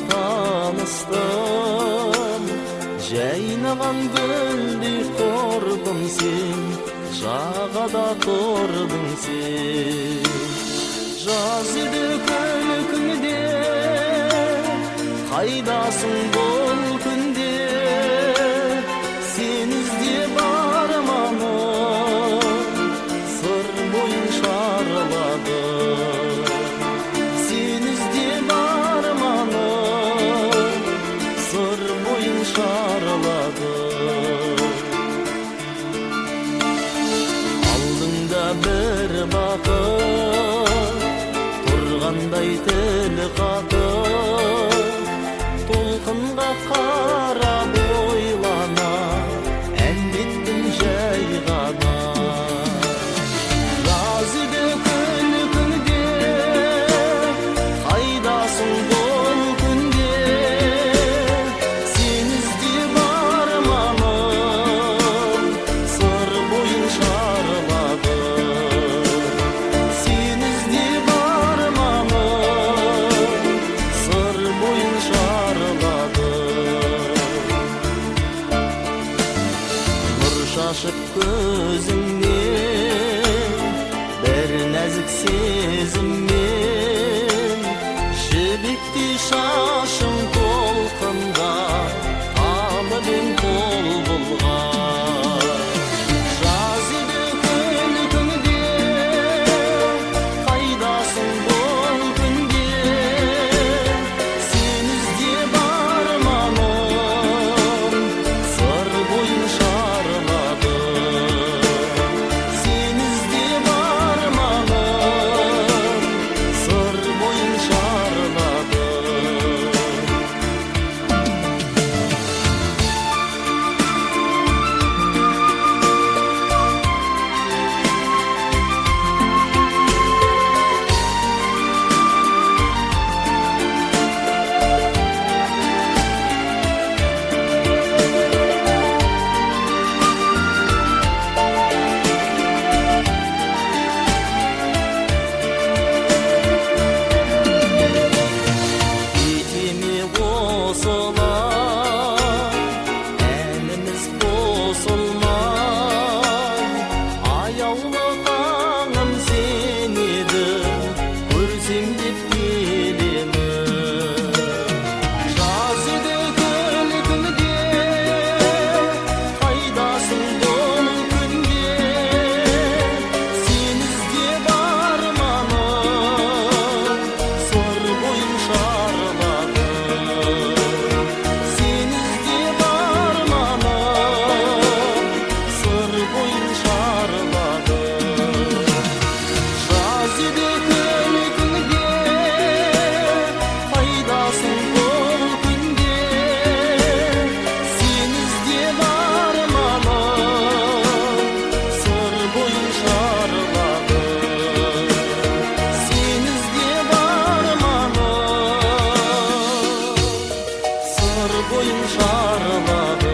tanıştım. Жайнаган гүлдей кордың сен, жағада тұрдың сен. Жаз еді күнде, қайдасың бұл күнде? Сен іздеп арманым сыр бойын шарлады. Сен іздеп арманым сыр бойын шарлады. Алдыңда бір бақыт, тұрғандай тіл қатып, толқынға қарап ойлана, әндеттім жай ғана. Жаз еді күнде, қайдасың бұл күнде? Сен іздеп арманым сыр бойын шарлады. Сен іздеп арманым сыр бойын шарлады. Нұр шашып көзіңнен, бір нәзік сезіммен, жібектей шашың толқынға қалып ең қол бұлғар. Жаз еді күнде, қайдасың бұл күнде? Сен іздеп арманым сыр бойын шарлады. Сен іздеп арманым сыр бойын шарлады. Етеме қосылар, әніміз қосылмай, аяулы таңым сен едің, көрсем деп келемін. Жаз еді күнде, қайдасың бұл күнде? Сен іздеп арманым сыр бойын шарлады. Сен іздеп арманым сыр бойын шарлады. Жаз еді күнде, қайдасың бұл күнде? Сен іздеп арманым сыр бойын шарлады. Сен іздеп арманым сыр бойын шарлады.